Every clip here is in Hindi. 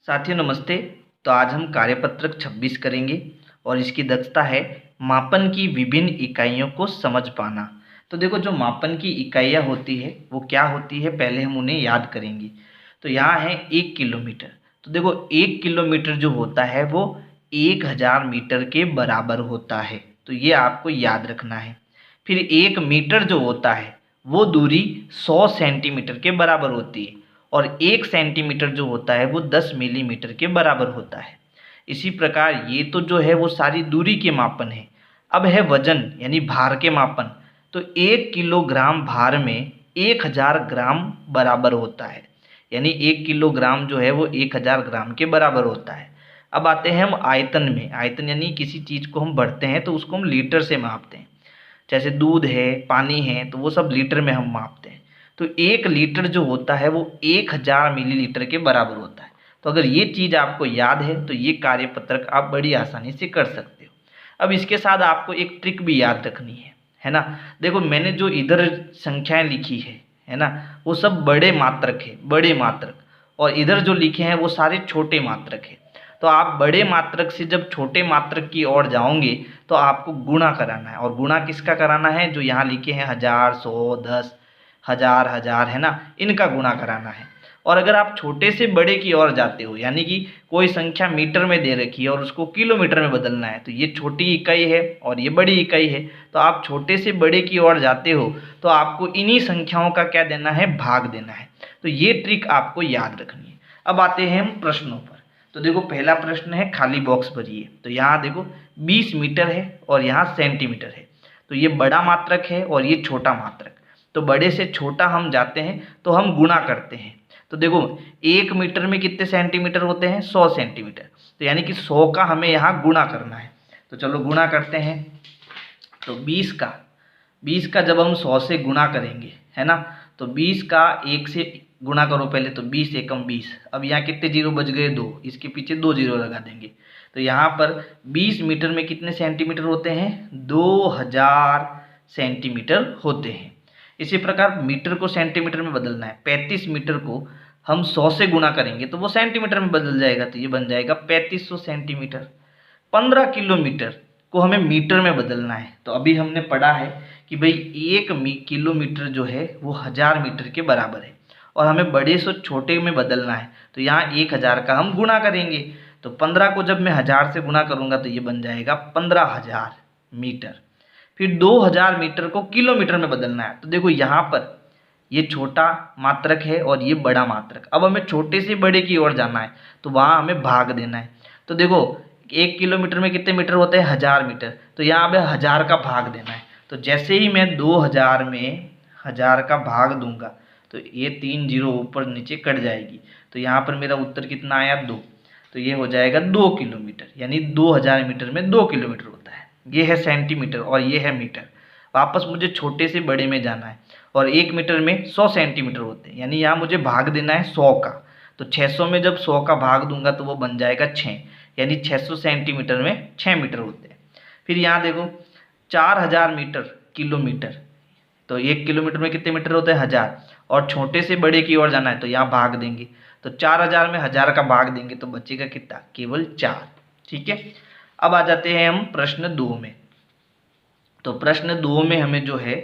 साथियों नमस्ते। तो आज हम कार्यपत्रक 26 करेंगे और इसकी दक्षता है मापन की विभिन्न इकाइयों को समझ पाना। तो देखो, जो मापन की इकाइयाँ होती है वो क्या होती है, पहले हम उन्हें याद करेंगे। तो यहाँ है 1 किलोमीटर। तो देखो, 1 किलोमीटर जो होता है वो 1000 मीटर के बराबर होता है। तो ये आपको याद रखना है। फिर 1 मीटर जो होता है वो दूरी 100 सेंटीमीटर के बराबर होती है और 1 सेंटीमीटर जो होता है वो 10 मिलीमीटर के बराबर होता है। इसी प्रकार ये तो जो है वो सारी दूरी के मापन है। अब है वजन यानी भार के मापन। तो 1 किलोग्राम भार में 1000 ग्राम बराबर होता है, यानी 1 किलोग्राम जो है वो 1000 ग्राम के बराबर होता है। अब आते हैं हम आयतन में। आयतन यानी किसी चीज़ को हम बढ़ते हैं तो उसको हम लीटर से मापते हैं। जैसे दूध है, पानी है, तो वो सब लीटर में हम मापते हैं। तो 1 लीटर जो होता है वो 1000 मिलीलीटर के बराबर होता है। तो अगर ये चीज़ आपको याद है तो ये कार्यपत्रक आप बड़ी आसानी से कर सकते हो। अब इसके साथ आपको एक ट्रिक भी याद रखनी है ना। देखो, मैंने जो इधर संख्याएं लिखी है ना, वो सब बड़े मात्रक है, बड़े मात्रक। और इधर जो लिखे हैं वो सारे छोटे मात्रक है। तो आप बड़े मात्रक से जब छोटे मात्रक की ओर जाओगे तो आपको गुणा कराना है। और गुणा किसका कराना है? जो यहाँ लिखे हैं 1000, 100, 10, 1000, 1000 है ना, इनका गुणा कराना है। और अगर आप छोटे से बड़े की ओर जाते हो, यानी कि कोई संख्या मीटर में दे रखी है और उसको किलोमीटर में बदलना है, तो ये छोटी इकाई है और ये बड़ी इकाई है। तो आप छोटे से बड़े की ओर जाते हो तो आपको इन्हीं संख्याओं का क्या देना है? भाग देना है। तो ये ट्रिक आपको याद रखनी है। अब आते हैं हम प्रश्नों पर। तो देखो, पहला प्रश्न है खाली बॉक्स भरिए। तो यहाँ देखो 20 मीटर है और यहाँ सेंटीमीटर है। तो ये बड़ा मात्रक है और ये छोटा मात्रक। तो बड़े से छोटा हम जाते हैं तो हम गुणा करते हैं। तो देखो, 1 मीटर में कितने सेंटीमीटर होते हैं? 100 सेंटीमीटर। तो यानी कि 100 का हमें यहाँ गुणा करना है। तो चलो गुणा करते हैं। तो 20 का जब हम 100 से गुणा करेंगे, है ना, तो 20 का 1 से गुणा करो पहले। तो 20 एकम 20। अब यहाँ कितने जीरो बच गए? 2। इसके पीछे 2 जीरो लगा देंगे। तो यहाँ पर 20 मीटर में कितने सेंटीमीटर होते हैं? 2000 सेंटीमीटर होते हैं। इसी प्रकार मीटर को सेंटीमीटर में बदलना है। 35 मीटर को हम 100 से गुणा करेंगे तो वो सेंटीमीटर में बदल जाएगा। तो ये बन जाएगा 3500 सेंटीमीटर। 15 किलोमीटर को हमें मीटर में बदलना है। तो अभी हमने पढ़ा है कि भाई 1 किलोमीटर जो है वो 1000 मीटर के बराबर है और हमें बड़े से छोटे में बदलना है। तो यहाँ 1000 का हम गुणा करेंगे। तो 15 को जब मैं 1000 से गुणा करूँगा तो ये बन जाएगा 15000 मीटर। फिर 2000 मीटर को किलोमीटर में बदलना है। तो देखो, यहाँ पर ये छोटा मात्रक है और ये बड़ा मात्रक। अब हमें छोटे से बड़े की ओर जाना है तो वहाँ हमें भाग देना है। तो देखो, 1 किलोमीटर में कितने मीटर होते हैं? 1000 मीटर। तो यहाँ पे 1000 का भाग देना है। तो जैसे ही मैं 2000 में 1000 का भाग दूंगा तो ये 3 जीरो ऊपर नीचे कट जाएगी। तो यहाँ पर मेरा उत्तर कितना आया? 2। तो ये हो जाएगा 2 किलोमीटर, यानी 2000 मीटर में 2 किलोमीटर होता है। ये है सेंटीमीटर और ये है मीटर। वापस मुझे छोटे से बड़े में जाना है और 1 मीटर में 100 सेंटीमीटर होते हैं, यानी यहाँ मुझे भाग देना है 100 का। तो 600 में जब 100 का भाग दूंगा तो वो बन जाएगा 6, यानी 600 सेंटीमीटर में 6 मीटर होते हैं। फिर यहाँ देखो, 4000 मीटर किलोमीटर। तो 1 किलोमीटर में कितने मीटर होते हैं? 1000। और छोटे से बड़े की ओर जाना है तो यहाँ भाग देंगे। तो 4000 में 1000 का भाग देंगे तो बचेगा कितना? केवल 4। ठीक है। अब आ जाते हैं हम प्रश्न 2 में। तो प्रश्न 2 में हमें जो है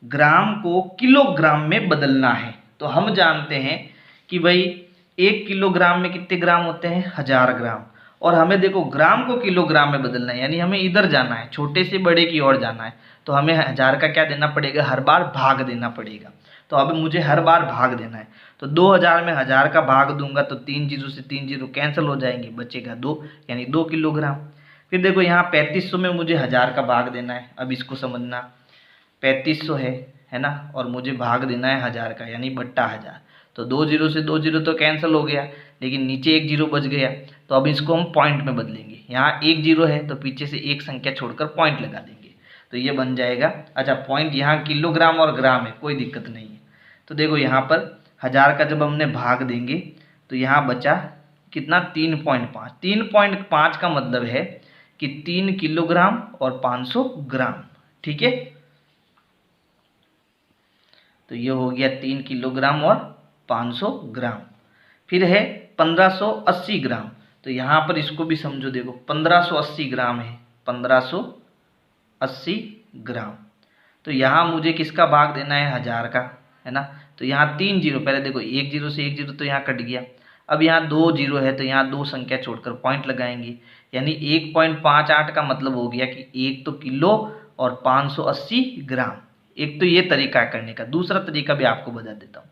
ग्राम को किलोग्राम में बदलना है। तो हम जानते हैं कि भाई 1 किलोग्राम में कितने ग्राम होते हैं? 1000 ग्राम। और हमें देखो ग्राम को किलोग्राम में बदलना है, यानी हमें इधर जाना है, छोटे से बड़े की ओर जाना है। तो हमें 1000 का क्या देना पड़ेगा? हर बार भाग देना पड़ेगा। तो अब मुझे हर बार भाग देना है। तो 2000 में 1000 का भाग दूंगा तो 3 जीरो से 3 जीरो कैंसिल हो जाएंगे, बचेगा 2, यानी 2 किलोग्राम। फिर देखो, यहाँ 3500 में मुझे 1000 का भाग देना है। अब इसको समझना, 3500 है ना, और मुझे भाग देना है 1000 का, यानी बट्टा 1000। तो 2 जीरो से 2 जीरो तो कैंसिल हो गया, लेकिन नीचे 1 जीरो बच गया। तो अब इसको हम पॉइंट में बदलेंगे। यहाँ 1 जीरो है तो पीछे से एक संख्या छोड़कर पॉइंट लगा देंगे। तो ये बन जाएगा, अच्छा पॉइंट यहाँ किलोग्राम और ग्राम है, कोई दिक्कत नहीं है। तो देखो, यहाँ पर 1000 का जब हमने भाग देंगे तो यहाँ बचा कितना? 3.5। 3.5 का मतलब है कि 3 किलोग्राम और 500 ग्राम। ठीक है। तो ये हो गया 3 किलोग्राम और 500 ग्राम। फिर है 1580 ग्राम। तो यहाँ पर इसको भी समझो, देखो 1580 ग्राम है, 1580 ग्राम। तो यहाँ मुझे किसका भाग देना है, 1000 का, है ना। तो यहाँ 3 जीरो, पहले देखो 1 जीरो से 1 जीरो तो यहाँ कट गया। अब यहाँ 2 जीरो है तो यहाँ 2 संख्या छोड़कर पॉइंट लगाएंगे, यानी 1.58 का मतलब हो गया कि 1 तो किलो और 580 ग्राम। एक तो ये तरीका करने का। दूसरा तरीका भी आपको बता देता हूँ।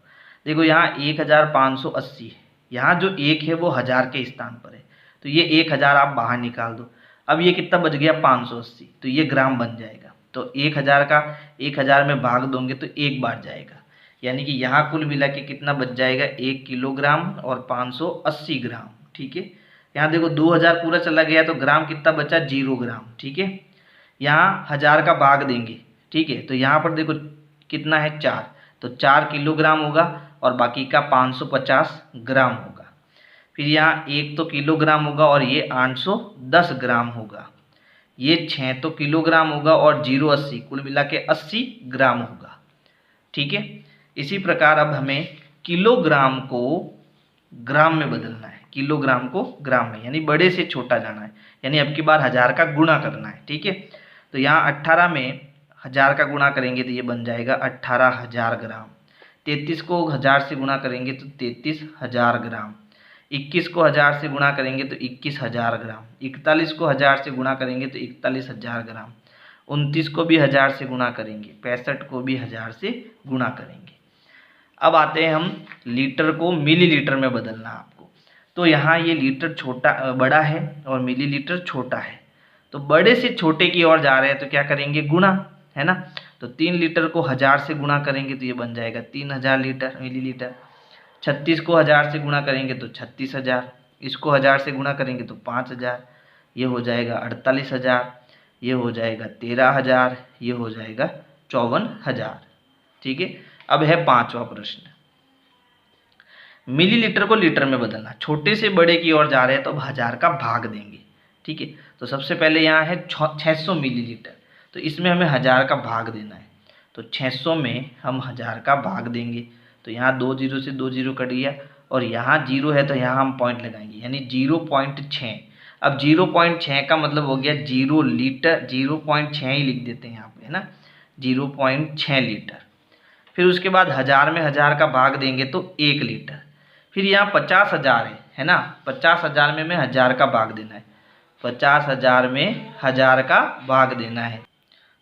देखो यहाँ 1580 है, यहाँ जो 1 है वो 1000 के स्थान पर है, तो ये 1000 आप बाहर निकाल दो। अब ये कितना बच गया, 580, तो ये ग्राम बन जाएगा। तो 1000 का 1000 में भाग दोगे तो 1 बार जाएगा, यानी कि यहाँ कुल मिला के कितना बच जाएगा, 1 किलोग्राम और 580 ग्राम। ठीक है, यहाँ देखो 2000 पूरा चला गया तो ग्राम कितना बचा, 0 ग्राम। ठीक है, यहाँ 1000 का भाग देंगे, ठीक है, तो यहाँ पर देखो कितना है, 4, तो 4 किलोग्राम होगा और बाकी का 550 ग्राम होगा। फिर यहाँ 1 तो किलोग्राम होगा और ये 810 ग्राम होगा। ये 6 तो किलोग्राम होगा और 0 80, कुल मिला के 80 ग्राम होगा। ठीक है, इसी प्रकार अब हमें किलोग्राम को ग्राम में बदलना है, किलोग्राम को ग्राम में, यानी बड़े से छोटा जाना है, यानी अब की बार 1000 का गुणा करना है। ठीक है, तो यहाँ 18 में 1000 का गुणा करेंगे तो ये बन जाएगा 18000 ग्राम। 33 को 1000 से गुणा करेंगे तो 33000 ग्राम। 21 को 1000 से गुणा करेंगे तो 21000 ग्राम। 41 को 1000 से गुणा करेंगे तो 41000 ग्राम। 29 को भी 1000 से गुणा करेंगे, 65 को भी 1000 से गुणा करेंगे। अब आते हैं हम लीटर को मिलीलीटर में बदलना आपको। तो यहाँ ये लीटर छोटा बड़ा है और मिलीलीटर छोटा है, तो बड़े से छोटे की ओर जा रहे हैं तो क्या करेंगे, गुणा, है ना। तो 3 लीटर को 1000 से गुणा करेंगे तो ये बन जाएगा 3000 लीटर मिलीलीटर। 36 को 1000 से गुणा करेंगे तो 36000, इसको 1000 से गुणा करेंगे तो 5000, ये हो जाएगा 48000, ये हो जाएगा 13000, ये हो जाएगा 54000। ठीक है, अब है 5वां प्रश्न, मिलीलीटर को लीटर में बदलना। छोटे से बड़े की ओर जा रहे हैं तो अब 1000 का भाग देंगे। ठीक है, तो सबसे पहले यहाँ है 600 मिलीलीटर, तो इसमें हमें 1000 का भाग देना है। तो 600 में हम 1000 का भाग देंगे, तो यहाँ 2 जीरो से 2 जीरो कट गया और यहाँ 0 है तो यहाँ हम पॉइंट लगाएंगे, यानी 0.6। अब 0.6 का मतलब हो गया 0 लीटर, 0.6 ही लिख देते हैं यहाँ पे, है ना, 0.6 लीटर। फिर उसके बाद 1000 में 1000 का भाग देंगे तो 1 लीटर। फिर यहाँ 50000 है ना, 50000 में हमें 1000 का भाग देना है, 50000 में 1000 का भाग देना है।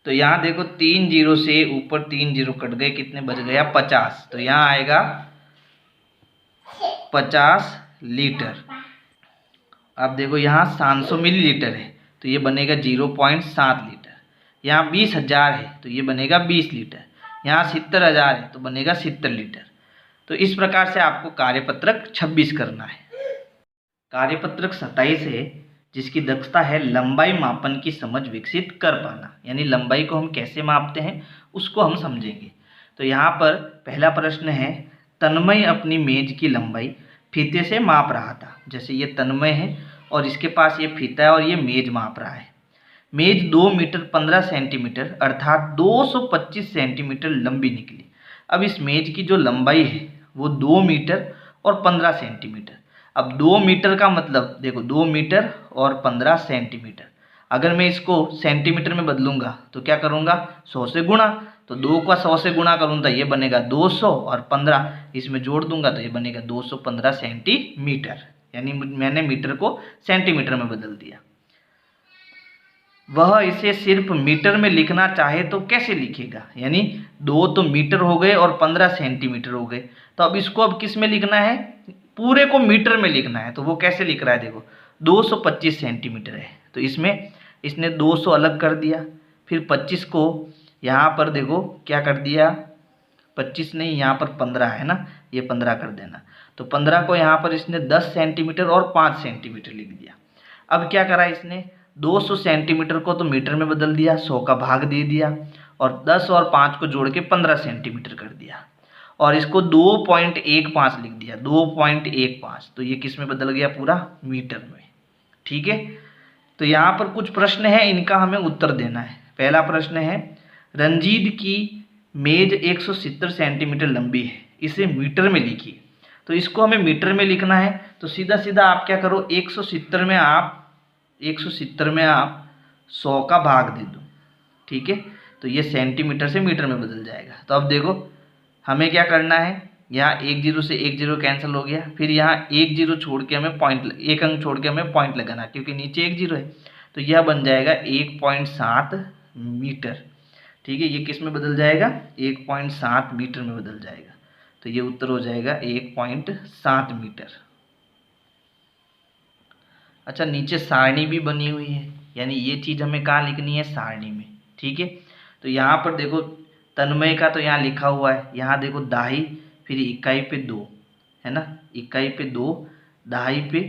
तो यहाँ देखो 3 जीरो से ऊपर 3 जीरो कट गए, कितने बच गया, 50, तो यहाँ आएगा 50 लीटर। अब देखो यहाँ 700 मिलीलीटर है तो ये बनेगा 0.7 लीटर। यहाँ 20000 है तो ये बनेगा 20 लीटर। यहाँ 70000 है तो बनेगा 70 लीटर। तो इस प्रकार से आपको कार्यपत्रक 26 करना है। कार्यपत्रक 27 है जिसकी दक्षता है लंबाई मापन की समझ विकसित कर पाना, यानी लंबाई को हम कैसे मापते हैं उसको हम समझेंगे। तो यहाँ पर पहला प्रश्न है, तन्मय अपनी मेज की लंबाई फीते से माप रहा था। जैसे ये तन्मय है और इसके पास ये फीता है और ये मेज माप रहा है। मेज 2 मीटर 15 सेंटीमीटर अर्थात 225 सेंटीमीटर लंबी निकली। अब इस मेज की जो लंबाई है वो 2 मीटर और 15 सेंटीमीटर। अब 2 मीटर का मतलब देखो 2 मीटर और 15 सेंटीमीटर। अगर मैं इसको सेंटीमीटर में बदलूंगा तो क्या करूंगा, 100 से गुणा। तो 2 का 100 से गुणा करूँ तो ये बनेगा 200 और 15 इसमें जोड़ दूंगा तो ये बनेगा 215 सेंटीमीटर, यानी मैंने मीटर को सेंटीमीटर में बदल दिया। वह इसे सिर्फ मीटर में लिखना चाहे तो कैसे लिखेगा, यानी 2 तो मीटर हो गए और 15 सेंटीमीटर हो गए, तो अब इसको अब किस में लिखना है, पूरे को मीटर में लिखना है। तो वो कैसे लिख रहा है, देखो 225 सेंटीमीटर है तो इसमें इसने 200 अलग कर दिया, फिर 25 को यहाँ पर देखो क्या कर दिया, 25 नहीं यहाँ पर 15 है ना, ये 15 कर देना। तो 15 को यहाँ पर इसने 10 सेंटीमीटर और 5 सेंटीमीटर लिख दिया। अब क्या करा इसने, 200 सेंटीमीटर को तो मीटर में बदल दिया, 100 का भाग दे दिया और 10 और 5 को जोड़ के 15 सेंटीमीटर कर दिया और इसको 2.15 लिख दिया, 2.15। तो ये किस में बदल गया, पूरा मीटर में। ठीक है, तो यहाँ पर कुछ प्रश्न है, इनका हमें उत्तर देना है। पहला प्रश्न है, रंजीत की मेज 170 सेंटीमीटर लंबी है, इसे मीटर में लिखिए। तो इसको हमें मीटर में लिखना है, तो सीधा सीधा आप क्या करो, 170 में आप 100 का भाग दे दो, ठीक है। तो ये सेंटीमीटर से मीटर में बदल जाएगा। तो अब देखो हमें क्या करना है, यहाँ 1 जीरो से 1 जीरो कैंसिल हो गया, फिर यहाँ 1 जीरो छोड़ के हमें पॉइंट, एक अंक छोड़ के हमें पॉइंट लगाना, क्योंकि नीचे 1 जीरो है। तो यह बन जाएगा 1.7 मीटर, ठीक है। ये किस में बदल जाएगा, 1.7 मीटर में बदल जाएगा। तो ये उत्तर हो जाएगा 1.7 मीटर। अच्छा, नीचे सारणी भी बनी हुई है, यानी ये चीज़ हमें कहाँ लिखनी है, सारणी में, ठीक है। तो यहाँ पर देखो तन्मय का तो यहाँ लिखा हुआ है, यहाँ देखो दाही, फिर इकाई पे 2, है ना, इकाई पे 2, दहाई पे,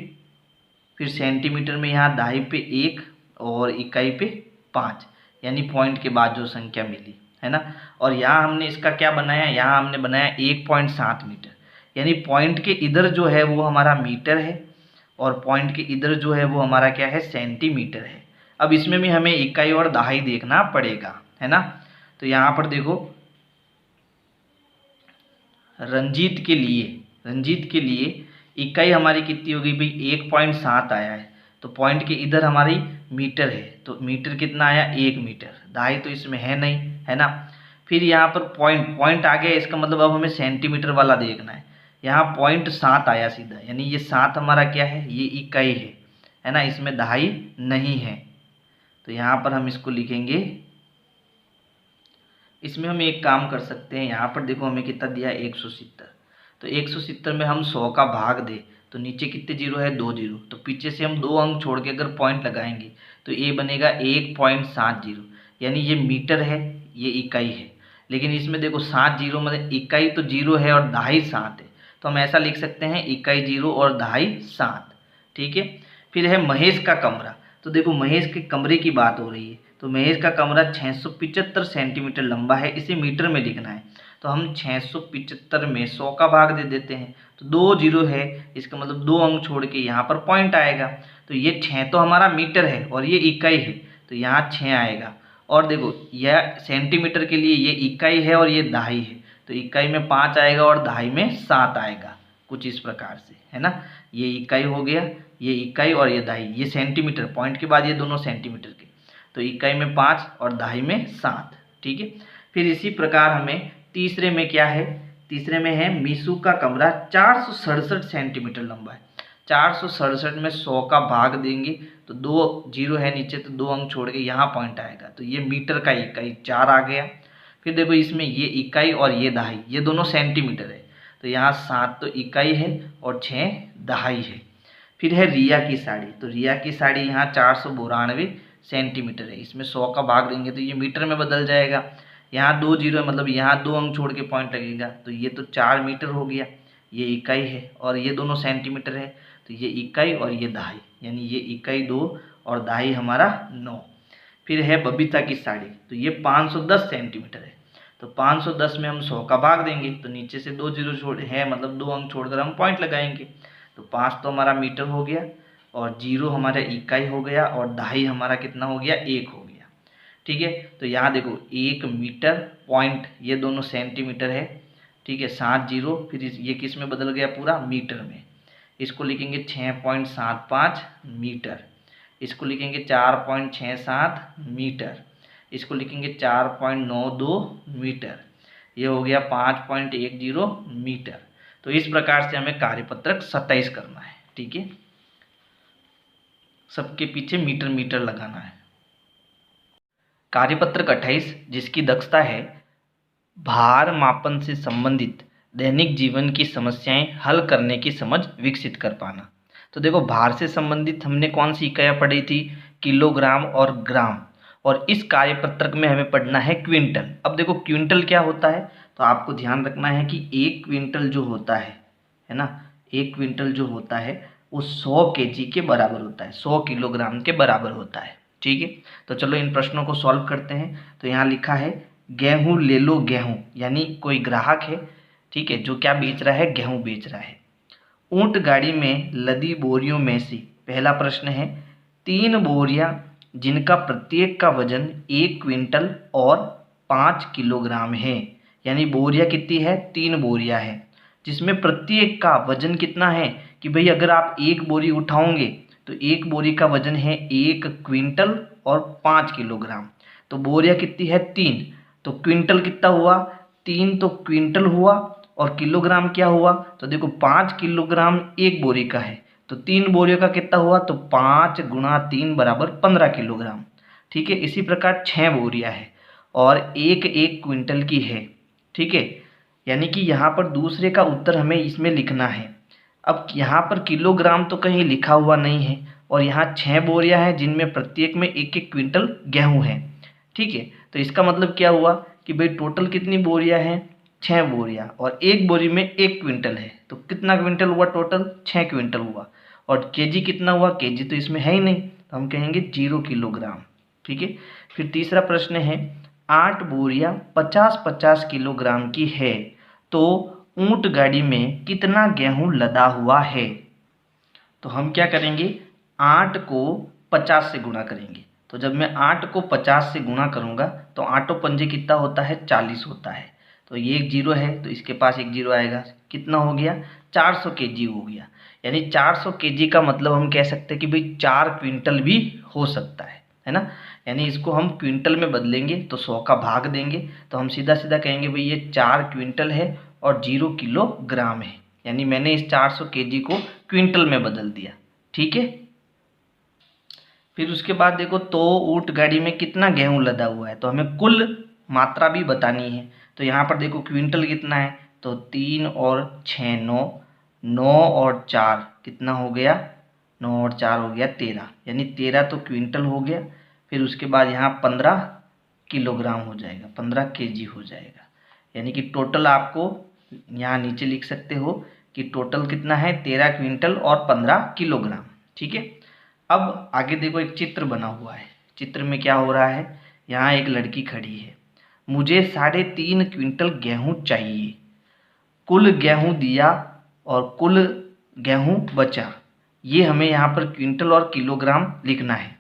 फिर सेंटीमीटर में यहाँ दहाई पे 1 और इकाई पे 5, यानी पॉइंट के बाद जो संख्या मिली, है ना। और यहाँ हमने इसका क्या बनाया, यहाँ हमने बनाया 1.7 मीटर, यानी पॉइंट के इधर जो है वो हमारा मीटर है और पॉइंट के इधर जो है वो हमारा क्या है, सेंटीमीटर है। अब इसमें भी हमें इकाई और दहाई देखना पड़ेगा, है ना। तो यहाँ पर देखो रंजीत के लिए इकाई हमारी कितनी होगी भाई, 1.7 आया है, तो पॉइंट के इधर हमारी मीटर है, तो मीटर कितना आया, 1 मीटर, दहाई तो इसमें है नहीं, है ना। फिर यहाँ पर पॉइंट आ गया, इसका मतलब अब हमें सेंटीमीटर वाला देखना है। यहाँ 0.7 आया सीधा, यानी ये 7 हमारा क्या है, ये इकाई है ना, इसमें दहाई नहीं है। तो यहाँ पर हम इसको लिखेंगे, इसमें हम एक काम कर सकते हैं, यहाँ पर देखो हमें कितना दिया है, 170। तो 170 में हम 100 का भाग दे, तो नीचे कितने जीरो है, 2 जीरो, तो पीछे से हम 2 अंक छोड़ के अगर पॉइंट लगाएंगे तो ये बनेगा 1.70, यानी ये मीटर है, ये इकाई है। लेकिन इसमें देखो 7 जीरो, मतलब इकाई तो जीरो है और दहाई 7 है, तो हम ऐसा लिख सकते हैं इकाई जीरो और दहाई 7, ठीक है। फिर है महेश का कमरा, तो देखो महेश के कमरे की बात हो रही है, तो महेश का कमरा 675 सेंटीमीटर लंबा है, इसे मीटर में लिखना है। तो हम 675 में 100 का भाग दे देते हैं, तो 2 जीरो है, इसका मतलब 2 अंक छोड़ के यहाँ पर पॉइंट आएगा। तो ये 6 तो हमारा मीटर है और ये इकाई है, तो यहाँ 6 आएगा। और देखो यह सेंटीमीटर के लिए ये इकाई है और ये दहाई है, तो इकाई में 5 आएगा और दहाई में 7 आएगा, कुछ इस प्रकार से, है ना। ये इकाई हो गया, ये इकाई और ये दहाई, ये सेंटीमीटर, पॉइंट के बाद ये दोनों सेंटीमीटर के, तो इकाई में 5 और दहाई में 7, ठीक है। फिर इसी प्रकार हमें तीसरे में क्या है, तीसरे में है मीसू का कमरा 467 सेंटीमीटर लंबा है। 467 में 100 का भाग देंगे तो 2 जीरो है नीचे, तो 2 अंक छोड़ के यहाँ पॉइंट आएगा, तो ये मीटर का इकाई 4 आ गया। फिर देखो इसमें ये इकाई और ये दहाई, ये दोनों सेंटीमीटर है, तो यहाँ 7 तो इकाई है और 6 दहाई है। फिर है रिया की साड़ी, तो रिया की साड़ी यहाँ 492 सेंटीमीटर है, इसमें 100 का भाग देंगे तो ये मीटर में बदल जाएगा। यहाँ 2 जीरो है, मतलब यहाँ 2 अंक छोड़ के पॉइंट लगेगा, तो ये तो 4 मीटर हो गया, ये इकाई है और ये दोनों सेंटीमीटर है, तो ये इकाई और ये दहाई, यानी ये इकाई 2 और दहाई हमारा 9। फिर है बबीता की साड़ी, तो ये 510 सेंटीमीटर है, तो 510 में हम 100 का भाग देंगे, तो नीचे से 2 जीरो छोड़ है, मतलब 2 अंक छोड़कर हम पॉइंट लगाएंगे, तो 5 तो हमारा मीटर हो गया और जीरो हमारा इकाई हो गया और दहाई हमारा कितना हो गया, 1 हो गया, ठीक है। तो यहाँ देखो 1 मीटर पॉइंट, ये दोनों सेंटीमीटर है, ठीक है। 7 जीरो, फिर ये किस में बदल गया, पूरा मीटर में, इसको लिखेंगे 6.75 मीटर, इसको लिखेंगे 4.67 मीटर, इसको लिखेंगे 4.92 मीटर, ये हो गया 5.10 मीटर। तो इस प्रकार से हमें कार्यपत्रक 27 करना है, ठीक है। सबके पीछे मीटर मीटर लगाना है। कार्यपत्रक 28 जिसकी दक्षता है भार मापन से संबंधित दैनिक जीवन की समस्याएं हल करने की समझ विकसित कर पाना। तो देखो भार से संबंधित हमने कौन सी इकाइयाँ पढ़ी थी, किलोग्राम और ग्राम, और इस कार्यपत्रक में हमें पढ़ना है क्विंटल। अब देखो क्विंटल क्या होता है, तो आपको ध्यान रखना है कि 1 क्विंटल जो होता है ना, 1 क्विंटल जो होता है वो 100 kg के बराबर होता है, 100 किलोग्राम के बराबर होता है, ठीक है। तो चलो इन प्रश्नों को सॉल्व करते हैं। तो यहाँ लिखा है गेहूँ ले लो गेहूँ, यानी कोई ग्राहक है, ठीक है, जो क्या बेच रहा है, गेहूँ बेच रहा है। ऊंट गाड़ी में लदी बोरियों में से, पहला प्रश्न है 3 बोरियां जिनका प्रत्येक का वजन 1 क्विंटल और 5 किलोग्राम है, यानी बोरियां कितनी है, 3 बोरियां है। जिसमें प्रत्येक का वजन कितना है कि भाई अगर आप एक बोरी उठाओगे तो एक बोरी का वजन है 1 क्विंटल और 5 किलोग्राम। तो बोरियां कितनी है 3, तो क्विंटल कितना हुआ 3, तो क्विंटल हुआ और किलोग्राम क्या हुआ, तो देखो 5 किलोग्राम एक बोरी का है, तो 3 बोरियों का कितना हुआ, तो 5 गुणा 3 बराबर 15 किलोग्राम। ठीक है, इसी प्रकार 6 बोरियां है और एक एक क्विंटल की है। ठीक है, यानी कि यहाँ पर दूसरे का उत्तर हमें इसमें लिखना है। अब यहाँ पर किलोग्राम तो कहीं लिखा हुआ नहीं है और यहाँ 6 बोरियां हैं जिनमें प्रत्येक में एक एक क्विंटल गेहूं है। ठीक है, तो इसका मतलब क्या हुआ कि भाई टोटल कितनी बोरियां हैं 6 बोरियां और एक बोरी में 1 क्विंटल है, तो कितना क्विंटल हुआ टोटल 6 क्विंटल हुआ। और केजी कितना हुआ, केजी तो इसमें है ही नहीं, तो हम कहेंगे 0 किलोग्राम। ठीक है, फिर तीसरा प्रश्न है 8 बोरियां 50-50 किलोग्राम की है, तो ऊंट गाड़ी में कितना गेहूं लदा हुआ है। तो हम क्या करेंगे 8 को 50 से गुणा करेंगे। तो जब मैं 8 को 50 से गुणा करूंगा तो आठों पंजे कितना होता है 40 होता है, तो ये एक जीरो है तो इसके पास एक जीरो आएगा, कितना हो गया 400 केजी हो गया। यानी 400 केजी का मतलब हम कह सकते हैं कि भाई 4 क्विंटल भी हो सकता है ना। यानी इसको हम क्विंटल में बदलेंगे तो 100 का भाग देंगे तो हम सीधा सीधा कहेंगे भाई ये 4 क्विंटल है और 0 किलोग्राम है। यानी मैंने इस 400 केजी को क्विंटल में बदल दिया। ठीक है, फिर उसके बाद देखो तो ऊंट गाड़ी में कितना गेहूं लदा हुआ है, तो हमें कुल मात्रा भी बतानी है। तो यहाँ पर देखो क्विंटल कितना है, तो 3 और 6 9, 9 और 4 कितना हो गया, 9 और 4 हो गया 13, यानी 13 तो क्विंटल हो गया। फिर उसके बाद यहाँ 15 किलोग्राम हो जाएगा, 15 केजी हो जाएगा। यानी कि टोटल आपको यहाँ नीचे लिख सकते हो कि टोटल कितना है 13 क्विंटल और 15 किलोग्राम। ठीक है, अब आगे देखो एक चित्र बना हुआ है, चित्र में क्या हो रहा है, यहाँ एक लड़की खड़ी है, मुझे 3.5 क्विंटल गेहूं चाहिए, कुल गेहूं दिया और कुल गेहूं बचा। ये हमें यहाँ पर क्विंटल और किलोग्राम लिखना है।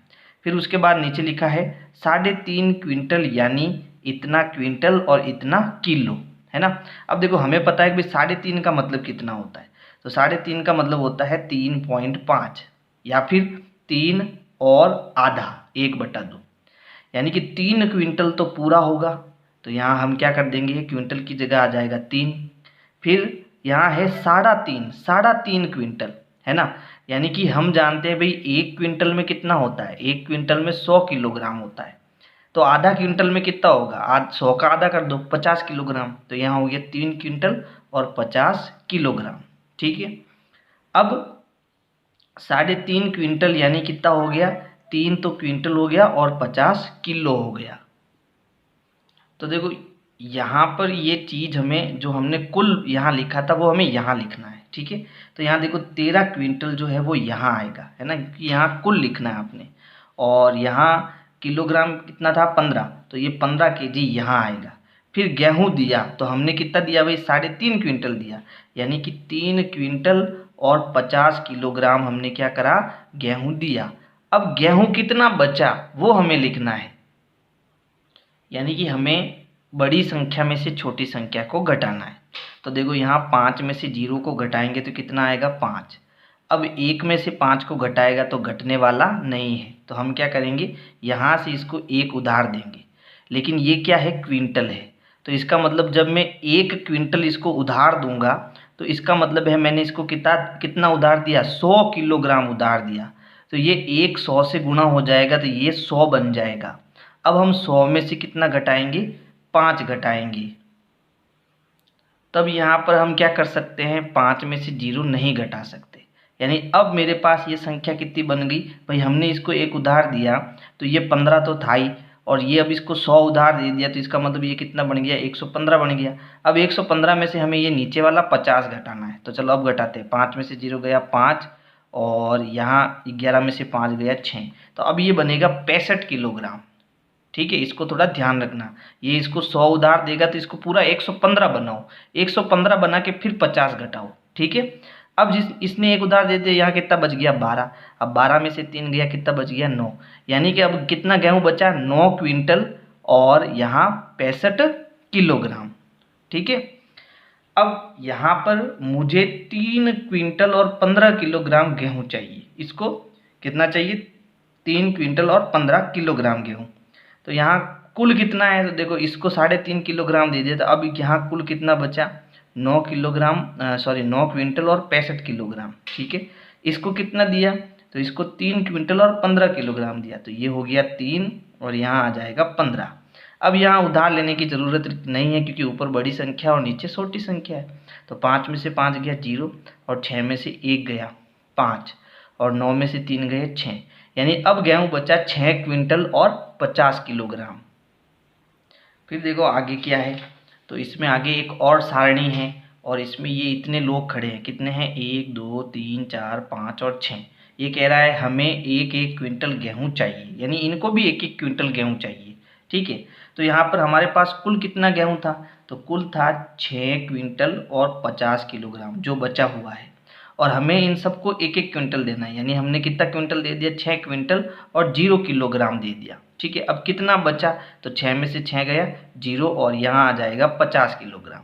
फिर उसके बाद नीचे लिखा है 3.5 क्विंटल यानी इतना क्विंटल और इतना किलो, है ना। अब देखो हमें पता है कि भाई 3.5 का मतलब कितना होता है, तो 3.5 का मतलब होता है 3.5 या फिर 3 और आधा 1/2, यानी कि 3 क्विंटल तो पूरा होगा। तो यहाँ हम क्या कर देंगे, क्विंटल की जगह आ जाएगा 3। फिर यहाँ है 3.5 क्विंटल, है ना। यानी कि हम जानते हैं भाई 1 क्विंटल में कितना होता है, 1 क्विंटल में 100 किलोग्राम होता है, तो आधा क्विंटल में कितना होगा, 100 का आधा कर दो 50 किलोग्राम, तो यहाँ हो गया 3 क्विंटल और 50 किलोग्राम। ठीक है, अब 3.5 क्विंटल यानी कितना हो गया, 3 तो क्विंटल हो गया और 50 किलो हो गया। तो देखो यहाँ पर ये चीज़ हमें जो हमने कुल यहाँ लिखा था वो हमें यहाँ लिखना है। ठीक है, तो यहाँ देखो 13 क्विंटल जो है वो यहाँ आएगा, है ना, क्योंकि यहाँ कुल लिखना है आपने, और यहाँ किलोग्राम कितना था 15, तो ये 15 केजी यहाँ आएगा। फिर गेहूं दिया तो हमने कितना दिया भाई 3.5 क्विंटल दिया, यानी कि 3 क्विंटल और 50 किलोग्राम हमने क्या करा, गेहूं दिया। अब गेहूं कितना बचा वो हमें लिखना है, यानी कि हमें बड़ी संख्या में से छोटी संख्या को घटाना है। तो देखो यहाँ 5 में से 0 को घटाएंगे तो कितना आएगा 5। अब 1 में से 5 को घटाएगा तो घटने वाला नहीं है, तो हम क्या करेंगे यहाँ से इसको 1 उधार देंगे, लेकिन ये क्या है क्विंटल है, तो इसका मतलब जब मैं 1 क्विंटल इसको उधार दूंगा तो इसका मतलब है मैंने इसको कितना उधार दिया, 100 किलोग्राम उधार दिया। तो ये 100 से गुणा हो जाएगा तो ये 100 बन जाएगा। अब हम 100 में से कितना घटाएंगे, 5 घटाएंगे, तब यहाँ पर हम क्या कर सकते हैं 5 में से 0 नहीं घटा सकते। यानी अब मेरे पास ये संख्या कितनी बन गई भाई, हमने इसको 1 उधार दिया तो ये 15 तो था ही, और ये अब इसको 100 उधार दे दिया तो इसका मतलब ये कितना बन गया 115 बन गया। अब 115 में से हमें ये नीचे वाला 50 घटाना है, तो चलो अब घटाते हैं। 5 में से 0 गया 5 और यहाँ 11 में से 5 गया 6, तो अब ये बनेगा 65 किलोग्राम। ठीक है, इसको थोड़ा ध्यान रखना, ये इसको 100 उधार देगा तो इसको पूरा 115 बनाओ, 115 बना के फिर 50 घटाओ। ठीक है, अब इसने 1 उधार दे दिया, यहाँ कितना बच गया 12, अब 12 में से 3 गया कितना बच गया 9, यानी कि अब कितना गेहूं बचा 9 क्विंटल और यहाँ 65 किलोग्राम। ठीक है, अब यहाँ पर मुझे 3 क्विंटल और 15 किलोग्राम गेहूँ चाहिए। इसको कितना चाहिए? 3 क्विंटल और 15 किलोग्राम गेहूँ। तो यहाँ कुल कितना है? तो देखो इसको 3.5 किलोग्राम दे दिया, तो अब यहाँ कुल कितना बचा? 9 किलोग्राम 9 क्विंटल और 65 किलोग्राम। ठीक है, इसको कितना दिया? तो इसको 3 क्विंटल और 15 किलोग्राम दिया, तो ये हो गया 3 और यहाँ आ जाएगा 15। अब यहाँ उधार लेने की ज़रूरत नहीं है क्योंकि ऊपर बड़ी संख्या और नीचे छोटी संख्या है। तो 5 में से 5 गया 0 और 6 में से 1 गया 5 और 9 में से 3 गए 6, यानी अब गेहूँ बचा 6 क्विंटल और 50 किलोग्राम। फिर देखो आगे क्या है, तो इसमें आगे एक और सारणी है और इसमें ये इतने लोग खड़े हैं। कितने हैं? 1 2 3 4 5 और 6। ये कह रहा है हमें 1-1 क्विंटल गेहूँ चाहिए, यानी इनको भी 1-1 क्विंटल गेहूँ चाहिए। ठीक है, तो यहाँ पर हमारे पास कुल कितना गेहूँ था? तो कुल था 6 क्विंटल और 50 किलोग्राम जो बचा हुआ है, और हमें इन सबको 1-1 क्विंटल देना है, यानी हमने कितना क्विंटल दे दिया? 6 क्विंटल और 0 किलोग्राम दे दिया। ठीक है, अब कितना बचा? तो 6 में से 6 गया 0 और यहाँ आ जाएगा 50 किलोग्राम।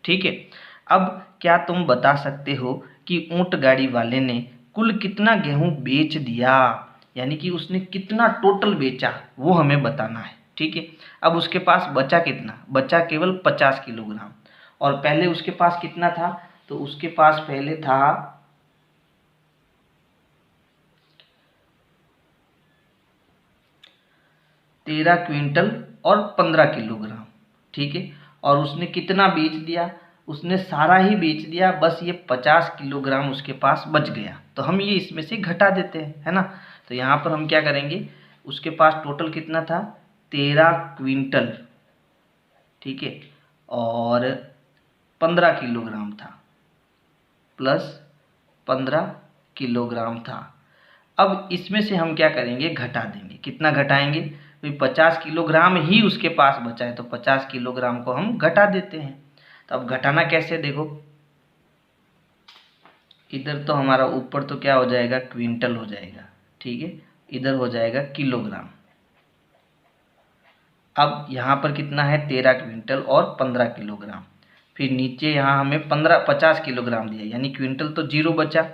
ठीक है, अब क्या तुम बता सकते हो कि ऊंट गाड़ी वाले ने कुल कितना गेहूं बेच दिया, यानी कि उसने कितना टोटल बेचा, वो हमें बताना है। ठीक है, अब उसके पास बचा कितना? बचा केवल 50 किलोग्राम, और पहले उसके पास कितना था? तो उसके पास पहले था 13 क्विंटल और 15 किलोग्राम। ठीक है, और उसने कितना बेच दिया? उसने सारा ही बेच दिया, बस ये 50 किलोग्राम उसके पास बच गया। तो हम ये इसमें से घटा देते हैं, है ना। तो यहाँ पर हम क्या करेंगे? उसके पास टोटल कितना था? 13 क्विंटल, ठीक है, और 15 किलोग्राम था, प्लस 15 किलोग्राम था। अब इसमें से हम क्या करेंगे? घटा देंगे। कितना घटाएंगे? तो 50 किलोग्राम ही उसके पास बचा है, तो 50 किलोग्राम को हम घटा देते हैं। तो अब घटाना कैसे? देखो इधर तो हमारा ऊपर तो क्या हो जाएगा? क्विंटल हो जाएगा। ठीक है, इधर हो जाएगा किलोग्राम। अब यहाँ पर कितना है? 13 क्विंटल और 15 किलोग्राम। फिर नीचे यहाँ हमें 50 किलोग्राम दिया, यानी क्विंटल तो 0 बचा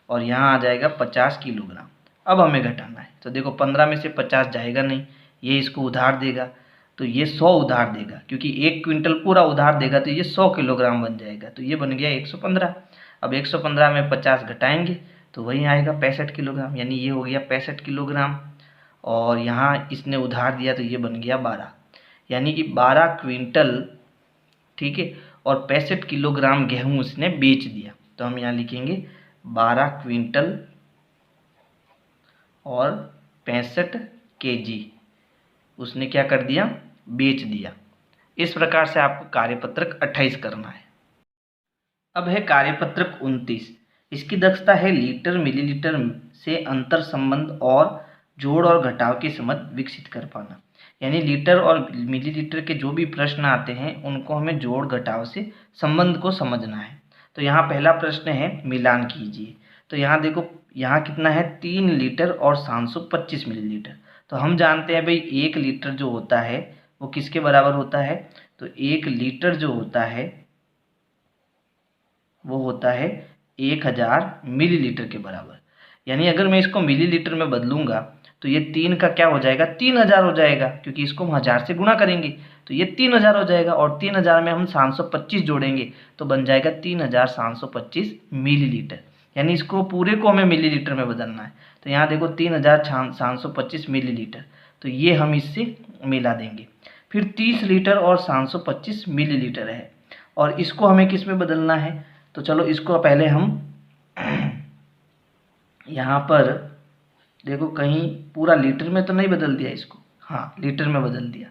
और यहाँ आ जाएगा 50 किलोग्राम। अब हमें घटाना है, तो देखो 15 में से 50 जाएगा नहीं, ये इसको उधार देगा, तो ये 100 उधार देगा, क्योंकि 1 क्विंटल पूरा उधार देगा तो ये 100 किलोग्राम बन जाएगा, तो ये बन गया 115। अब 115 में 50 घटाएंगे तो वही आएगा 65 किलोग्राम, यानी ये हो गया 65 किलोग्राम। और यहाँ इसने उधार दिया तो ये बन गया 12, यानी कि 12 क्विंटल, ठीक है, और 65 किलोग्राम गेहूँ उसने बेच दिया। तो हम यहाँ लिखेंगे 12 क्विंटल और 65 केजी उसने क्या कर दिया? बेच दिया। इस प्रकार से आपको कार्यपत्रक 28 करना है। अब है कार्यपत्रक 29। इसकी दक्षता है लीटर मिलीलीटर से अंतर संबंध और जोड़ और घटाव की समझ विकसित कर पाना, यानी लीटर और मिलीलीटर के जो भी प्रश्न आते हैं उनको हमें जोड़ घटाव से संबंध को समझना है। तो यहाँ पहला प्रश्न है मिलान कीजिए। तो यहाँ देखो, यहाँ कितना है? 3 लीटर और 725 मिलीलीटर। तो हम जानते हैं भाई 1 लीटर जो होता है वो किसके बराबर होता है? तो 1 लीटर जो होता है वो होता है 1000 मिलीलीटर के बराबर। यानी अगर मैं इसको मिलीलीटर में बदलूंगा तो ये 3 का क्या हो जाएगा? 3000 हो जाएगा, क्योंकि इसको हम 1000 से गुणा करेंगे तो ये 3000 हो जाएगा, और 3000 में हम 725 जोड़ेंगे तो बन जाएगा 3725 मिलीलीटर। यानी इसको पूरे को हमें मिलीलीटर में बदलना है। तो यहाँ देखो 3725 मिलीलीटर, तो ये हम इससे मिला देंगे। फिर 30 लीटर और 725 मिलीलीटर है, और इसको हमें किस में बदलना है? तो चलो इसको पहले हम यहाँ पर देखो, कहीं पूरा लीटर में तो नहीं बदल दिया इसको, हाँ लीटर में बदल दिया,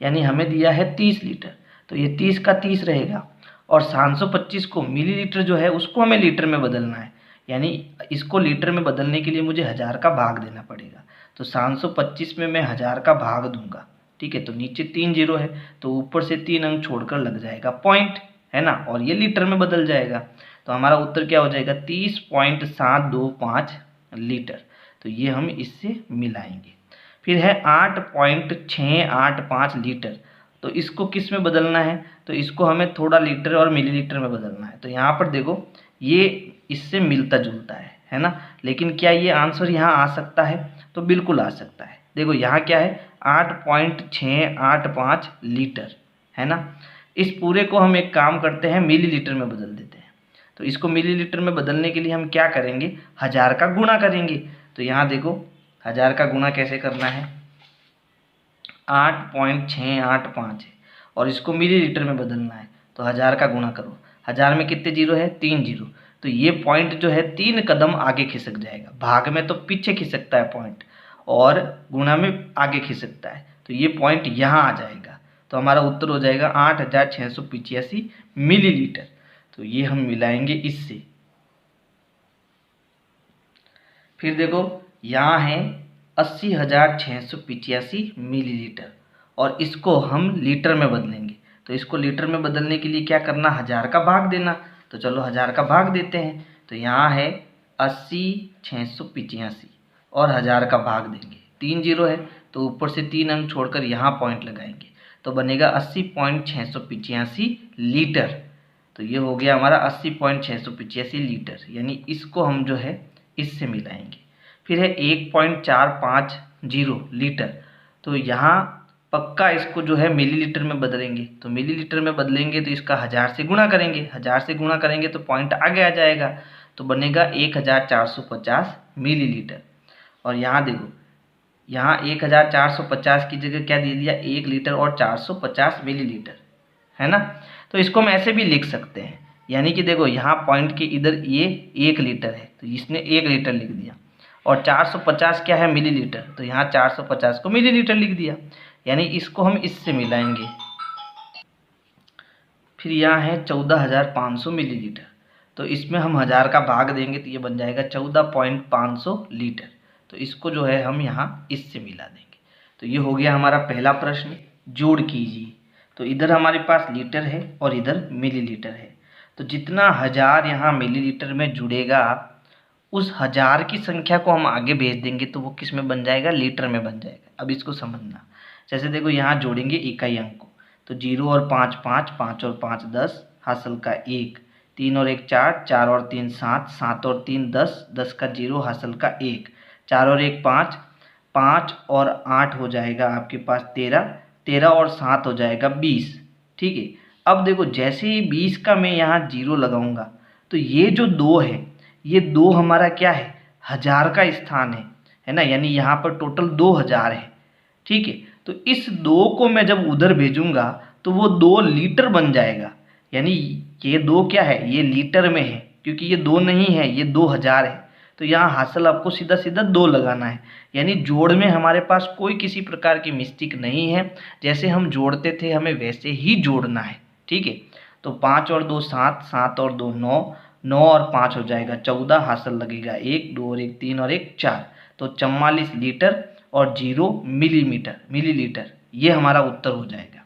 यानी हमें दिया है 30 लीटर, तो ये 30 का 30 रहेगा, और 725 को मिलीलीटर जो है उसको हमें लीटर में बदलना है, यानी इसको लीटर में बदलने के लिए मुझे 1000 का भाग देना पड़ेगा। तो 725 में मैं 1000 का भाग दूंगा, ठीक है, तो नीचे 3 जीरो है तो ऊपर से 3 अंक छोड़कर लग जाएगा पॉइंट, है ना, और ये लीटर में बदल जाएगा। तो हमारा उत्तर क्या हो जाएगा? 30.725 लीटर। तो ये हम इससे मिलाएंगे। फिर है 8.685 लीटर, तो इसको किस में बदलना है, तो इसको हमें थोड़ा लीटर और मिलीलीटर में बदलना है। तो यहाँ पर देखो ये इससे मिलता जुलता है ना, लेकिन क्या ये आंसर यहाँ आ सकता है, तो बिल्कुल आ सकता है। देखो यहाँ क्या है 8.685 लीटर है ना। इस पूरे को हम एक काम करते हैं मिलीलीटर में बदल देते हैं। तो इसको मिलीलीटर में बदलने के लिए हम क्या करेंगे, 1000 का गुणा करेंगे। तो यहाँ देखो 1000 का गुणा कैसे करना है, 8.685 है और इसको मिलीलीटर में बदलना है। तो 1000 का गुणा करो, 1000 में कितने जीरो है, 3 जीरो। तो ये पॉइंट जो है 3 कदम आगे खिसक जाएगा। भाग में तो पीछे खिसकता है पॉइंट और गुणा में आगे खिसकता है, तो ये पॉइंट यहाँ आ जाएगा। तो हमारा उत्तर हो जाएगा 8685 मिलीलीटर। तो ये हम मिलाएंगे इससे। फिर देखो यहाँ है 80,685 मिलीलीटर और इसको हम लीटर में बदलेंगे। तो इसको लीटर में बदलने के लिए क्या करना, 1000 का भाग देना। तो चलो 1000 का भाग देते हैं। तो यहाँ है 80,685 और 1000 का भाग देंगे, 3 जीरो है तो ऊपर से 3 अंक छोड़कर यहाँ पॉइंट लगाएंगे, तो बनेगा 80.685 लीटर। तो ये हो गया हमारा 80.685 लीटर, यानी इसको हम जो है इससे मिलाएंगे। फिर है 1.450 लीटर। तो यहाँ पक्का इसको जो है मिलीलीटर में बदलेंगे। तो मिलीलीटर में बदलेंगे तो इसका 1000 से गुणा करेंगे, 1000 से गुणा करेंगे तो पॉइंट आगे आ जाएगा, तो बनेगा 1450 मिलीलीटर। और यहाँ देखो यहाँ 1450 की जगह क्या दे दिया, 1 लीटर और 450 मिलीलीटर है ना। तो इसको हम ऐसे भी लिख सकते हैं, यानी कि देखो यहाँ पॉइंट के इधर ये 1 लीटर है तो इसने 1 लीटर लिख दिया और 450 क्या है मिलीलीटर, तो यहाँ 450 को मिलीलीटर लिख दिया, यानी इसको हम इससे मिलाएंगे। फिर यहाँ है 14,500 मिलीलीटर। तो इसमें हम 1000 का भाग देंगे तो ये बन जाएगा 14.500 लीटर। तो इसको जो है हम यहाँ इससे मिला देंगे। तो ये हो गया हमारा पहला प्रश्न। जोड़ कीजिए। तो इधर हमारे पास लीटर है और इधर मिलीलीटर है, तो जितना 1000 यहाँ मिलीलीटर में जुड़ेगा उस 1000 की संख्या को हम आगे भेज देंगे तो वो किस में बन जाएगा, लीटर में बन जाएगा। अब इसको समझना, जैसे देखो यहाँ जोड़ेंगे इकाई अंक को, तो 0 और 5 5, 5 और 5 10, हासिल का 1, 3 और 1 4, 4 और 3 7, 7 और 3 10, 10 का 0, हासिल का 1, 4 और 1 5, 5 और 8 हो जाएगा आपके पास 13, 13 और 7 हो जाएगा 20। ठीक है, अब देखो जैसे ही 20 का मैं यहाँ 0 लगाऊंगा तो ये जो 2 है, ये 2 हमारा क्या है, 1000 का स्थान है ना, यानी यहाँ पर टोटल 2000 है। ठीक है, तो इस 2 को मैं जब उधर भेजूंगा तो वो 2 लीटर बन जाएगा, यानी ये 2 क्या है, ये लीटर में है, क्योंकि ये 2 नहीं है, ये 2000 है। तो यहाँ हासिल आपको सीधा सीधा 2 लगाना है, यानी जोड़ में हमारे पास कोई किसी प्रकार की मिस्टेक नहीं है, जैसे हम जोड़ते थे हमें वैसे ही जोड़ना है। ठीक है, तो 5 और 2 7, 7 और 2 9, 9 और 5 हो जाएगा 14, हासिल लगेगा 1, 2 और 1 3 और 1 4, तो 44 लीटर और 0 मिलीलीटर, ये हमारा उत्तर हो जाएगा।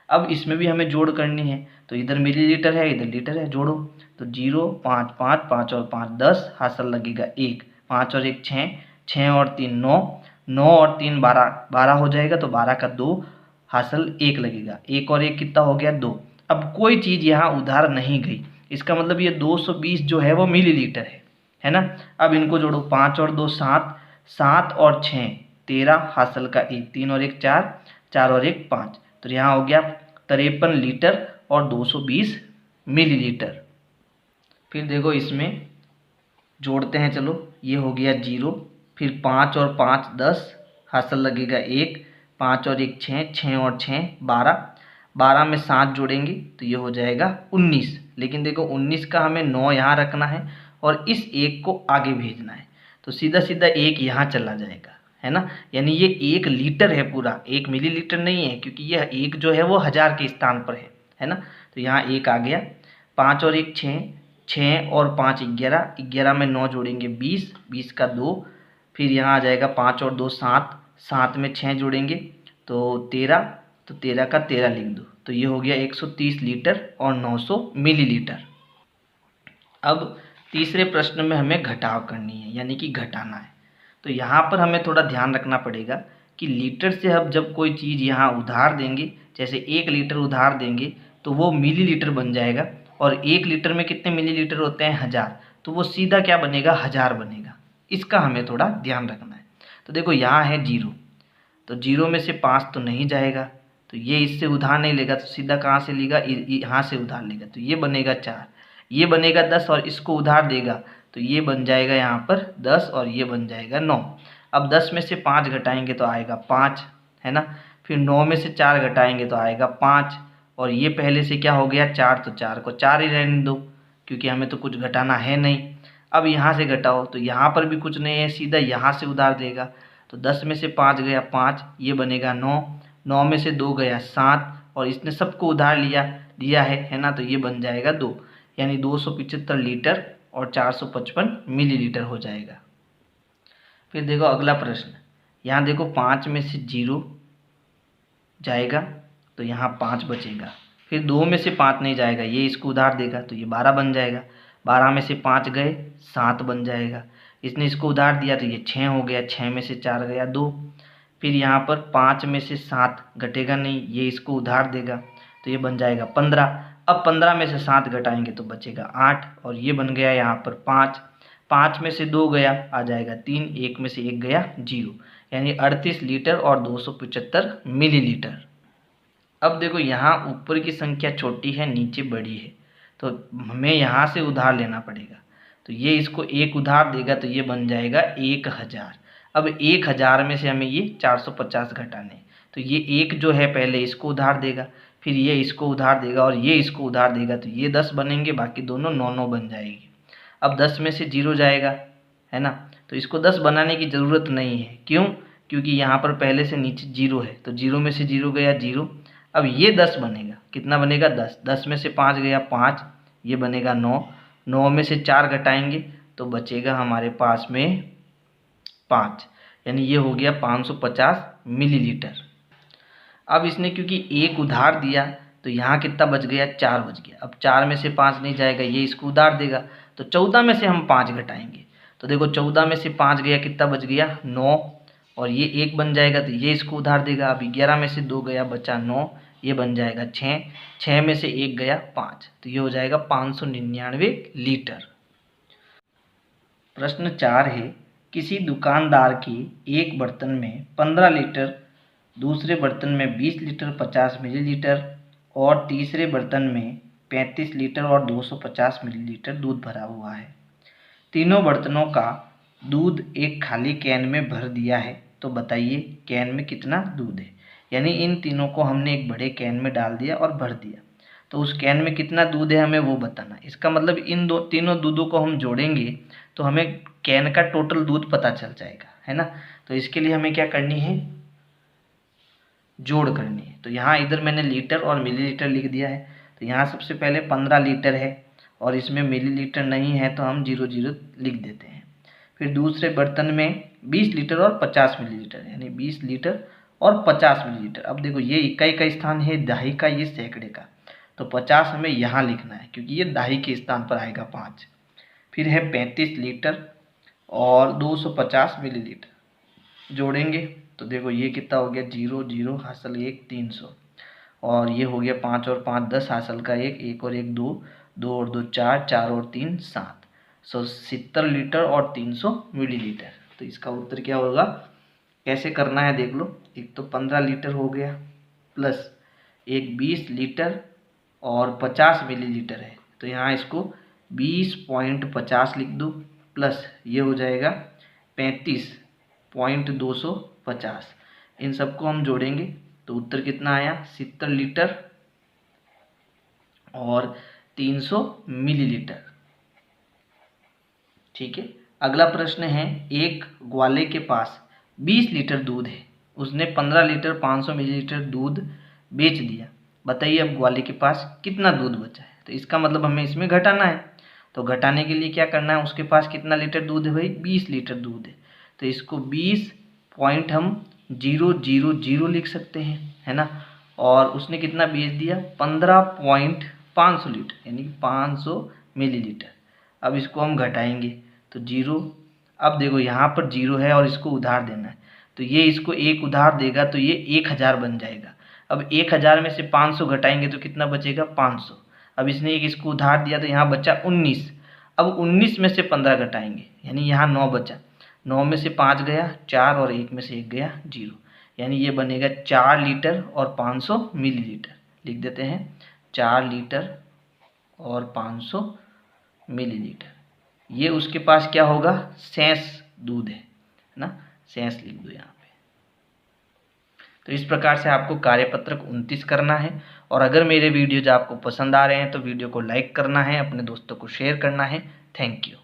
अब इसमें भी हमें जोड़ करनी है, तो इधर मिलीलीटर है इधर लीटर है, जोड़ो। तो 0 5 5, 5 और 5 10, हासिल लगेगा 1, 5 और 1 6, 6 और 3 9, 9 और 3 12, 12 हो जाएगा, तो 12 का 2, हासिल 1 लगेगा, 1 और 1 कितना हो गया 2। अब कोई चीज़ यहाँ उधार नहीं गई, इसका मतलब ये 220 जो है वो मिलीलीटर है ना। अब इनको जोड़ो, 5 और 2 7, 7 और 6 13, हासिल का 1, 3 और 1 4, 4 और 1 5, तो यहाँ हो गया 53 लीटर और 220 मिलीलीटर। फिर देखो इसमें जोड़ते हैं, चलो ये हो गया 0, फिर 5 और 5 10, हासिल लगेगा 1, 5 और 1 6, 6 और 6 12, 12 में 7 जोड़ेंगे तो ये हो जाएगा 19। लेकिन देखो 19 का हमें 9 यहाँ रखना है और इस 1 को आगे भेजना है, तो सीधा सीधा 1 यहाँ चला जाएगा, है ना, यानी ये 1 लीटर है पूरा, 1 मिलीलीटर नहीं है, क्योंकि यह 1 जो है वो 1000 के स्थान पर है ना। तो यहाँ 1 आ गया, 5 और 1 6, 6 और 5 11, 11 में 9 जोड़ेंगे 20, 20 का 2, फिर यहाँ आ जाएगा 5 और 2 7, 7 में 6 जोड़ेंगे तो 13, तो 13 का 13 लिख दो, तो ये हो गया 130 लीटर और 900 मिलीलीटर। अब तीसरे प्रश्न में हमें घटाव करनी है, यानी कि घटाना है। तो यहाँ पर हमें थोड़ा ध्यान रखना पड़ेगा कि लीटर से अब जब कोई चीज़ यहाँ उधार देंगे जैसे 1 लीटर उधार देंगे तो वो मिलीलीटर बन जाएगा, और 1 लीटर में कितने मिलीलीटर होते हैं 1000, तो वो सीधा क्या बनेगा 1000 बनेगा। इसका हमें थोड़ा ध्यान रखना है। तो देखो यहाँ है 0, तो 0 में से 5 तो नहीं जाएगा, तो ये इससे उधार नहीं लेगा, तो सीधा कहाँ से लेगा, यहाँ से उधार लेगा, तो ये बनेगा 4, ये बनेगा 10 और इसको उधार देगा तो ये बन जाएगा यहाँ पर 10 और ये बन जाएगा 9। अब 10 में से 5 घटाएंगे तो आएगा 5, है ना। फिर 9 में से 4 घटाएंगे तो आएगा 5, और ये पहले से क्या हो गया 4, तो 4 को 4 ही रहने दो क्योंकि हमें तो कुछ घटाना है नहीं। अब यहाँ से घटाओ तो यहाँ पर भी कुछ नहीं है, सीधा यहाँ से उधार देगा, तो 10 में से 5 गया 5, ये बनेगा 9, 9 में से 2 गया 7, और इसने सबको उधार दिया है ना, तो ये बन जाएगा 2, यानी 275 लीटर और 455 मिलीलीटर हो जाएगा। फिर देखो अगला प्रश्न, यहाँ देखो 5 में से 0 जाएगा तो यहाँ 5 बचेगा, फिर 2 में से 5 नहीं जाएगा, ये इसको उधार देगा तो ये 12 बन जाएगा, 12 में से 5 गए 7 बन जाएगा, इसने इसको उधार दिया तो ये 6 हो गया, 6 में से 4 गया 2, फिर यहाँ पर 5 में से 7 घटेगा नहीं, ये इसको उधार देगा तो ये बन जाएगा 15। अब 15 में से 7 घटाएंगे तो बचेगा 8, और ये बन गया यहाँ पर 5, 5 में से 2 गया आ जाएगा 3, 1 में से 1 गया 0, यानी 38 लीटर और 275 मिलीलीटर। अब देखो यहाँ ऊपर की संख्या छोटी है नीचे बड़ी है, तो हमें यहाँ से उधार लेना पड़ेगा, तो ये इसको 1 उधार देगा तो ये बन जाएगा 1000। अब 1000 में से हमें ये 450 घटाने, तो ये 1 जो है पहले इसको उधार देगा, फिर ये इसको उधार देगा और ये इसको उधार देगा, तो ये 10 बनेंगे, बाकी दोनों 9 बन जाएगी। अब 10 में से 0 जाएगा, है ना, तो इसको 10 बनाने की ज़रूरत नहीं है, क्यों, क्योंकि यहाँ पर पहले से नीचे 0 है, तो 0 में से 0 गया 0। अब ये 10 बनेगा, कितना बनेगा 10, 10 में से 5 गया 5, ये बनेगा 9, 9 में से 4 घटाएंगे तो बचेगा हमारे पास में 5, यानी ये हो गया 550 मिलीलीटर। अब इसने क्योंकि 1 उधार दिया तो यहाँ कितना बच गया 4 बच गया, अब 4 में से 5 नहीं जाएगा, ये इसको उधार देगा, तो 14 में से हम 5 घटाएंगे, तो देखो 14 में से 5 गया कितना बच गया 9, और ये 1 बन जाएगा तो ये इसको उधार देगा। अभी 11 में से 2 गया बचा 9, ये बन जाएगा 6, 6 में से 1 गया 5, तो ये हो जाएगा 599 लीटर। प्रश्न 4 है, किसी दुकानदार के एक बर्तन में 15 लीटर, दूसरे बर्तन में 20 लीटर 50 मिलीलीटर और तीसरे बर्तन में 35 लीटर और 250 मिलीलीटर दूध भरा हुआ है। तीनों बर्तनों का दूध एक खाली कैन में भर दिया है, तो बताइए कैन में कितना दूध है। यानी इन तीनों को हमने एक बड़े कैन में डाल दिया और भर दिया, तो उस कैन में कितना दूध है हमें वो बताना। इसका मतलब इन तीनों दूधों को हम जोड़ेंगे तो हमें कैन का टोटल दूध पता चल जाएगा, है ना। तो इसके लिए हमें क्या करनी है, जोड़ करनी है। तो यहाँ इधर मैंने लीटर और मिलीलीटर लिख दिया है, तो यहाँ सबसे पहले 15 लीटर है और इसमें मिलीलीटर नहीं है तो हम 00 लिख देते हैं। फिर दूसरे बर्तन में 20 लीटर और 50 मिलीलीटर, यानी 20 लीटर और 50 मिलीलीटर। अब देखो ये इकाई का स्थान है दहाई का, ये सैकड़े का, तो 50 हमें यहाँ लिखना है क्योंकि ये दहाई के स्थान पर आएगा 5। फिर है 35 लीटर और 250 मिलीलीटर, जोड़ेंगे तो देखो ये कितना हो गया 0 0 हासिल 1 300, और ये हो गया 5 और 5 10 हासिल का 1 1 और 1 2 2 और 2 4 4 और 3 7, 70 लीटर और 300 मिलीलीटर। तो इसका उत्तर क्या होगा, कैसे करना है देख लो। एक तो 15 लीटर हो गया प्लस एक 20 लीटर और 50 मिलीलीटर है, तो यहाँ इसको 20.50 लिख दो, प्लस ये हो जाएगा 35.250। इन सबको हम जोड़ेंगे तो उत्तर कितना आया 70 लीटर और 300 मिलीलीटर। ठीक है, अगला प्रश्न है, एक ग्वाले के पास 20 लीटर दूध है, उसने 15 लीटर 500 मिलीलीटर दूध बेच दिया, बताइए अब ग्वाले के पास कितना दूध बचा है। तो इसका मतलब हमें इसमें घटाना है, तो घटाने के लिए क्या करना है, उसके पास कितना लीटर दूध है भाई 20 लीटर दूध है, तो इसको 20 पॉइंट हम 000 लिख सकते हैं, है ना। और उसने कितना बेच दिया 15.500 लीटर, यानी 500 मिलीलीटर। अब इसको हम घटाएंगे तो 0, अब देखो यहाँ पर 0 है और इसको उधार देना है, तो ये इसको 1 उधार देगा तो ये 1000 बन जाएगा। अब 1000 में से 500 घटाएंगे तो कितना बचेगा 500। अब इसने एक इसको उधार दिया तो यहाँ बचा 19। अब 19 में से 15 घटाएंगे यानी यहाँ 9 बचा। 9 में से 5 गया 4 और 1 में से 1 गया 0, यानी ये बनेगा 4 लीटर और 500 मिलीलीटर। लिख देते हैं 4 लीटर और 500 मिलीलीटर। ये उसके पास क्या होगा, सेंस दूध है ना, सेंस लिख दो यहाँ पे। तो इस प्रकार से आपको कार्यपत्रक 29 करना है। और अगर मेरे वीडियोज आपको पसंद आ रहे हैं तो वीडियो को लाइक करना है, अपने दोस्तों को शेयर करना है। Thank you.